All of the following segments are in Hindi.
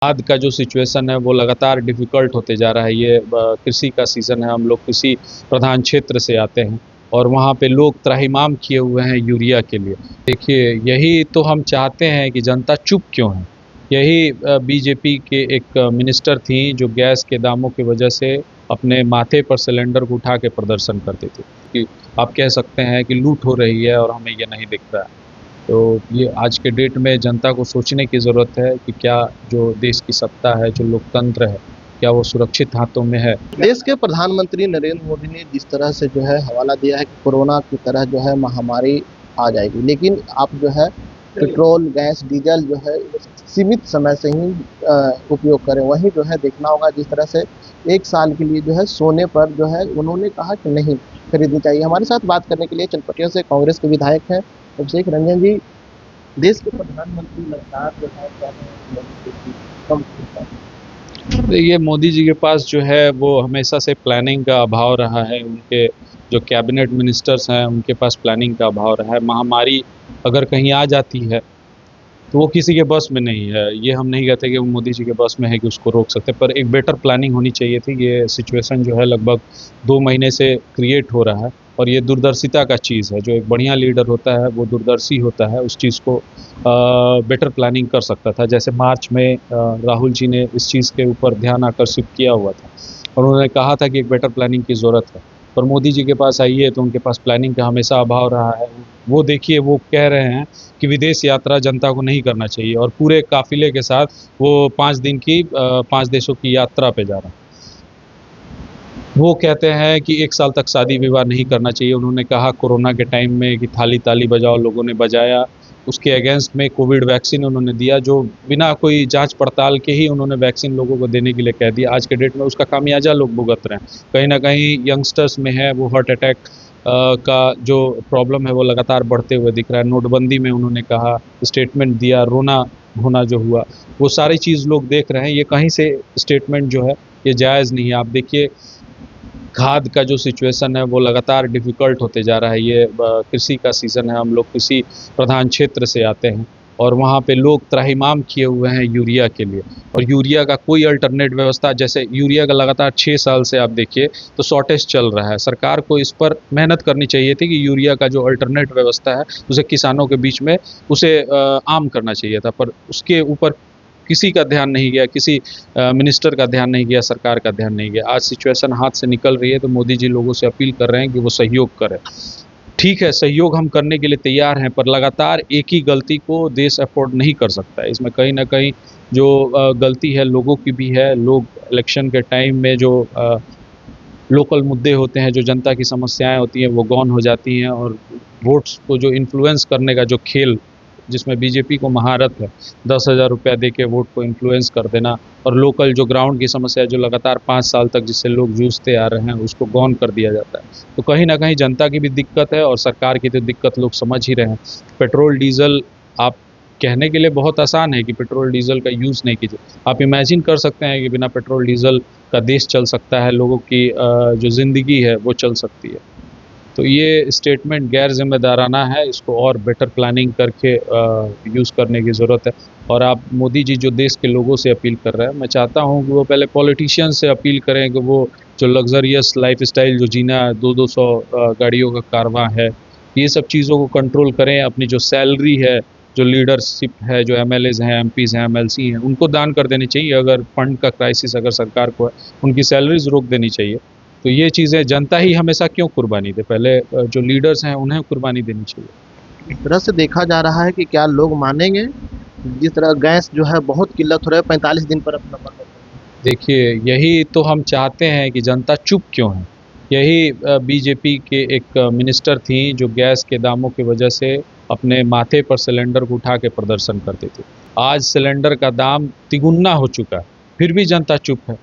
खाद का जो सिचुएशन है वो लगातार डिफ़िकल्ट होते जा रहा है। ये कृषि का सीज़न है, हम लोग कृषि प्रधान क्षेत्र से आते हैं और वहाँ पे लोग त्राहिमाम किए हुए हैं यूरिया के लिए। देखिए, यही तो हम चाहते हैं कि जनता चुप क्यों है? यही बीजेपी के एक मिनिस्टर थीं जो गैस के दामों की वजह से अपने माथे पर सिलेंडर को उठा के प्रदर्शन करती थी कि आप कह सकते हैं कि लूट हो रही है और हमें ये नहीं दिख रहा है। तो ये आज के डेट में जनता को सोचने की ज़रूरत है कि क्या जो देश की सत्ता है, जो लोकतंत्र है, क्या वो सुरक्षित हाथों में है? देश के प्रधानमंत्री नरेंद्र मोदी ने जिस तरह से जो है हवाला दिया है कि कोरोना की तरह जो है महामारी आ जाएगी, लेकिन आप जो है पेट्रोल, गैस, डीजल जो है सीमित समय से ही उपयोग करें। वहीं जो है देखना होगा जिस तरह से 1 साल के लिए जो है सोने पर जो है उन्होंने कहा कि नहीं खरीदनी चाहिए। हमारे साथ बात करने के लिए चनपटिया से कांग्रेस के विधायक हैं अभिषेक रंजन जी। देश के प्रधानमंत्री लगातार जो है कह रहे हैं कम ये मोदी जी के पास जो है वो हमेशा से प्लानिंग का अभाव रहा है। उनके जो कैबिनेट मिनिस्टर्स हैं, उनके पास प्लानिंग का अभाव रहा है। महामारी अगर कहीं आ जाती है तो वो किसी के बस में नहीं है। ये हम नहीं कहते कि वो मोदी जी के बस में है कि उसको रोक सकते, पर एक बेटर प्लानिंग होनी चाहिए थी। ये सिचुएशन जो है लगभग 2 महीने से क्रिएट हो रहा है और ये दूरदर्शिता का चीज़ है। जो एक बढ़िया लीडर होता है वो दूरदर्शी होता है, उस चीज़ को बेटर प्लानिंग कर सकता था। जैसे मार्च में राहुल जी ने इस चीज़ के ऊपर ध्यान आकर्षित किया हुआ था और उन्होंने कहा था कि एक बेटर प्लानिंग की ज़रूरत है। पर मोदी जी के पास आइए तो उनके पास प्लानिंग का हमेशा अभाव रहा है। वो देखिए, वो कह रहे हैं कि विदेश यात्रा जनता को नहीं करना चाहिए और पूरे काफ़िले के साथ वो 5 दिन की 5 देशों की यात्रा पे जा रहे हैं। वो कहते हैं कि 1 साल तक शादी विवाह नहीं करना चाहिए। उन्होंने कहा कोरोना के टाइम में कि थाली ताली बजाओ, लोगों ने बजाया। उसके अगेंस्ट में कोविड वैक्सीन उन्होंने दिया, जो बिना कोई जांच पड़ताल के ही उन्होंने वैक्सीन लोगों को देने के लिए कह दिया। आज के डेट में उसका खामियाजा लोग भुगत रहे हैं। कहीं न कहीं यंगस्टर्स में है वो हार्ट अटैक का जो प्रॉब्लम है वो लगातार बढ़ते हुए दिख रहा है। नोटबंदी में उन्होंने कहा, स्टेटमेंट दिया, रोना धोना जो हुआ, वो सारी चीज़ लोग देख रहे हैं। ये कहीं से स्टेटमेंट जो है ये जायज़ नहीं है। आप देखिए, खाद का जो सिचुएशन है वो लगातार डिफ़िकल्ट होते जा रहा है। ये कृषि का सीज़न है, हम लोग कृषि प्रधान क्षेत्र से आते हैं और वहाँ पे लोग त्राहिमाम किए हुए हैं यूरिया के लिए और यूरिया का कोई अल्टरनेट व्यवस्था, जैसे यूरिया का लगातार 6 साल से आप देखिए तो शॉर्टेज चल रहा है। सरकार को इस पर मेहनत करनी चाहिए थी कि यूरिया का जो अल्टरनेट व्यवस्था है उसे किसानों के बीच में उसे आम करना चाहिए था, पर उसके ऊपर किसी का ध्यान नहीं गया, किसी मिनिस्टर का ध्यान नहीं गया, सरकार का ध्यान नहीं गया। आज सिचुएशन हाथ से निकल रही है तो मोदी जी लोगों से अपील कर रहे हैं कि वो सहयोग करें। ठीक है, सहयोग हम करने के लिए तैयार हैं, पर लगातार एक ही गलती को देश अफ़ोर्ड नहीं कर सकता है। इसमें कहीं न कहीं जो गलती है लोगों की भी है। लोग इलेक्शन के टाइम में जो लोकल मुद्दे होते हैं, जो जनता की समस्याएँ होती हैं, वो गौन हो जाती हैं और वोट्स को जो इन्फ्लुएंस करने का जो खेल, जिसमें बीजेपी को महारत है, 10,000 रुपया दे के वोट को इन्फ्लुएंस कर देना और लोकल जो ग्राउंड की समस्या है, जो लगातार 5 साल तक जिससे लोग जूझते आ रहे हैं, उसको गौन कर दिया जाता है। तो कहीं न कहीं जनता की भी दिक्कत है और सरकार की तो दिक्कत लोग समझ ही रहे हैं। पेट्रोल, डीज़ल, आप कहने के लिए बहुत आसान है कि पेट्रोल, डीज़ल का यूज़ नहीं कीजिए। आप इमेजिन कर सकते हैं कि बिना पेट्रोल, डीज़ल का देश चल सकता है, लोगों की जो ज़िंदगी है, वो चल सकती है। तो ये स्टेटमेंट गैर ज़िम्मेदाराना है, इसको और बेटर प्लानिंग करके यूज़ करने की ज़रूरत है। और आप मोदी जी जो देश के लोगों से अपील कर रहे हैं, मैं चाहता हूँ कि वो पहले पॉलिटिशियन से अपील करें कि वो जो लग्ज़रियस लाइफ़स्टाइल जो जीना है, 2-200 गाड़ियों का कारवां है, ये सब चीज़ों को कंट्रोल करें। अपनी जो सैलरी है, जो लीडरशिप है, जो एमएलएज़ हैं, एमपीज़ हैं, एमएलसी हैं, उनको दान कर देनी चाहिए। अगर फंड का क्राइसिस अगर सरकार को है, उनकी सैलरीज़ रोक देनी चाहिए। तो ये चीज़ें जनता ही हमेशा क्यों कुर्बानी दे? पहले जो लीडर्स हैं उन्हें कुर्बानी देनी चाहिए। इस तरह से देखा जा रहा है कि क्या लोग मानेंगे? जिस तरह गैस जो है बहुत किल्लत हो रहा है, 45 दिन पर अपना बंद। देखिए, यही तो हम चाहते हैं कि जनता चुप क्यों है? यही बीजेपी के एक मिनिस्टर थीं जो गैस के दामों की वजह से अपने माथे पर सिलेंडर को उठा के प्रदर्शन करती थी। आज सिलेंडर का दाम तिगुना हो चुका है, फिर भी जनता चुप है।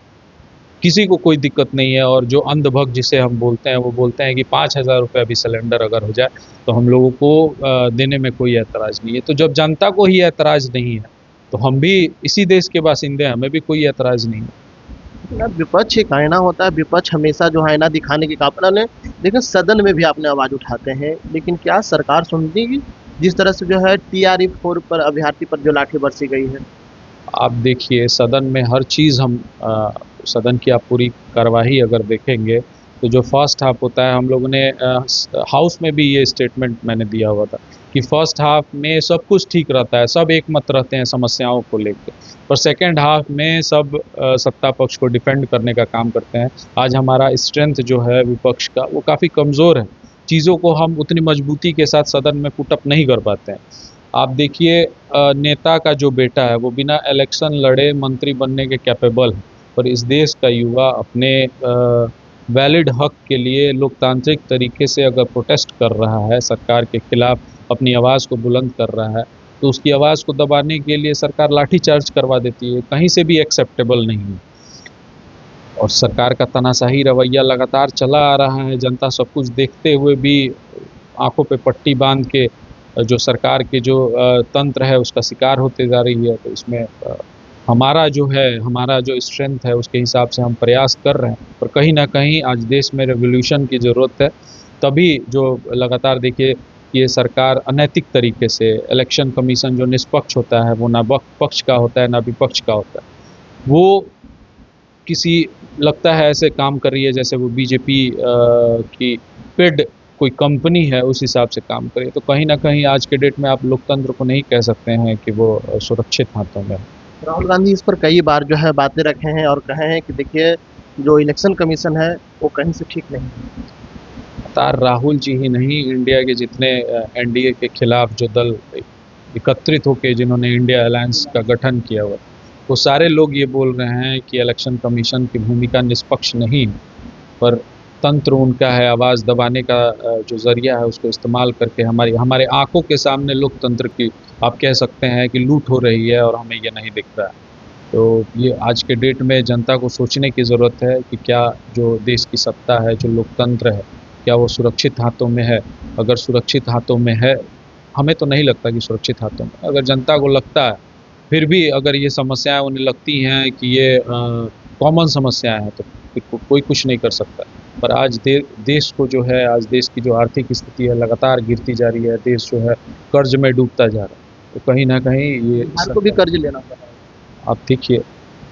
किसी को कोई दिक्कत नहीं है और जो अंधभक्त जिसे हम बोलते हैं, वो बोलते हैं कि 5,000 रुपये भी सिलेंडर अगर हो जाए तो हम लोगों को देने में कोई ऐतराज़ नहीं है। तो जब जनता को ही ऐतराज़ नहीं है, तो हम भी इसी देश के बासिंदे हैं, हमें भी कोई ऐतराज़ नहीं है। ना विपक्ष एक आईना होता है, विपक्ष हमेशा जो है आईना दिखाने की कापना ने लेकिन सदन में भी आपने आवाज़ उठाते हैं, लेकिन क्या सरकार सुनती है? जिस तरह से जो है टीआरई 4 पर अभ्यर्थी पर जो लाठी बरसी गई है। आप देखिए सदन में हर चीज़ हम सदन की आप पूरी कार्यवाही अगर देखेंगे तो जो फर्स्ट हाफ होता है हम लोगों ने हाउस में भी ये स्टेटमेंट मैंने दिया हुआ था कि फर्स्ट हाफ में सब कुछ ठीक रहता है, सब एक मत रहते हैं समस्याओं को लेकर, पर सेकेंड हाफ में सब सत्ता पक्ष को डिफेंड करने का काम करते हैं। आज हमारा स्ट्रेंथ जो है विपक्ष का वो काफ़ी कमज़ोर है, चीज़ों को हम उतनी मजबूती के साथ सदन में पुटअप नहीं कर पाते हैं। आप देखिए नेता का जो बेटा है वो बिना इलेक्शन लड़े मंत्री बनने के कैपेबल है, पर इस देश का युवा अपने वैलिड हक के लिए लोकतांत्रिक तरीके से अगर प्रोटेस्ट कर रहा है, सरकार के खिलाफ अपनी आवाज़ को बुलंद कर रहा है, तो उसकी आवाज़ को दबाने के लिए सरकार लाठीचार्ज करवा देती है, कहीं से भी एक्सेप्टेबल नहीं है। और सरकार का तानाशाही रवैया लगातार चला आ रहा है, जनता सब कुछ देखते हुए भी आंखों पे पट्टी बांध के जो सरकार के जो तंत्र है उसका शिकार होते जा रही है। तो इसमें हमारा जो स्ट्रेंथ है उसके हिसाब से हम प्रयास कर रहे हैं, पर कहीं ना कहीं आज देश में रेवोल्यूशन की ज़रूरत है। तभी जो लगातार देखिए ये सरकार अनैतिक तरीके से इलेक्शन कमीशन जो निष्पक्ष होता है वो ना पक्ष का होता है ना विपक्ष का होता है, वो किसी लगता है ऐसे काम कर रही है जैसे वो बीजेपी की पेड कोई कंपनी है उस हिसाब से काम करे। तो कहीं ना कहीं आज के डेट में आप लोकतंत्र को नहीं कह सकते हैं कि वो सुरक्षित हाथों में है। राहुल गांधी इस पर कई बार जो है बातें रखे हैं और कहे हैं कि देखिए जो इलेक्शन कमीशन है वो कहीं से ठीक नहीं है। तार राहुल जी ही नहीं, इंडिया के जितने एनडीए के खिलाफ जो दल एकत्रित होकर जिन्होंने इंडिया अलायंस का गठन किया हुआ वो सारे लोग ये बोल रहे हैं कि इलेक्शन कमीशन की भूमिका निष्पक्ष नहीं, पर तंत्र उनका है आवाज़ दबाने का जो ज़रिया है उसको इस्तेमाल करके हमारे आंखों के सामने लोकतंत्र की आप कह सकते हैं कि लूट हो रही है और हमें ये नहीं दिख रहा है। तो ये आज के डेट में जनता को सोचने की ज़रूरत है कि क्या जो देश की सत्ता है, जो लोकतंत्र है, क्या वो सुरक्षित हाथों में है? अगर सुरक्षित हाथों में है, हमें तो नहीं लगता कि सुरक्षित हाथों में, अगर जनता को लगता है, फिर भी अगर ये समस्याएं उन्हें लगती हैं कि ये कॉमन समस्याएं हैं तो फिर कोई कुछ नहीं कर सकता। पर आज देश को जो है, आज देश की जो आर्थिक स्थिति है लगातार गिरती जा रही है, देश जो है कर्ज में डूबता जा रहा है, तो कहीं ना कहीं ये बिहार को भी कर्ज लेना पड़ा है। आप देखिए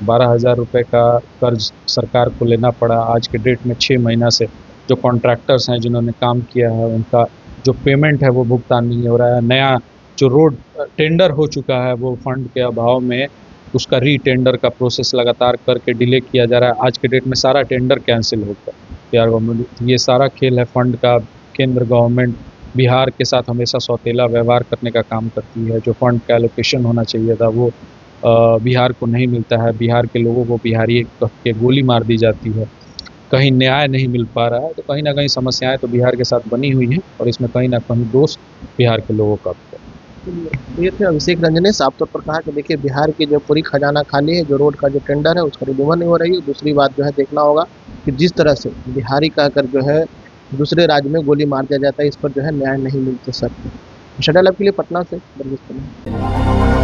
12,000 रुपये का कर्ज सरकार को लेना पड़ा। आज के डेट में 6 महीना से जो कॉन्ट्रैक्टर्स हैं जिन्होंने काम किया है उनका जो पेमेंट है वो भुगतान नहीं हो रहा है। नया जो रोड टेंडर हो चुका है वो फंड के अभाव में उसका रीटेंडर का प्रोसेस लगातार करके डिले किया जा रहा है। आज के डेट में सारा टेंडर कैंसिल हो गया बिहार गवर्नमेंट। ये सारा खेल है फंड का। केंद्र गवर्नमेंट बिहार के साथ हमेशा सौतेला व्यवहार करने का काम करती है। जो फंड का एलोकेशन होना चाहिए था वो बिहार को नहीं मिलता है। बिहार के लोगों को बिहारी कह के गोली मार दी जाती है। कहीं न्याय नहीं मिल पा रहा है। तो कहीं ना कहीं समस्याएं तो बिहार के साथ बनी हुई हैं और इसमें कहीं ना कहीं दोष बिहार के लोगों का भी है। ये थे अभिषेक रंजन ने साफ तौर पर कहा कि देखिए बिहार की जो पूरी खजाना खाली है, जो रोड का जो टेंडर है उसका रिन्यूअल नहीं हो रही है। दूसरी बात जो है देखना होगा कि जिस तरह से बिहारी कहकर जो है दूसरे राज्य में गोली मार दिया जाता है, इस पर जो है न्याय नहीं मिलते सर। शटल अब के लिए पटना से बर्गिस।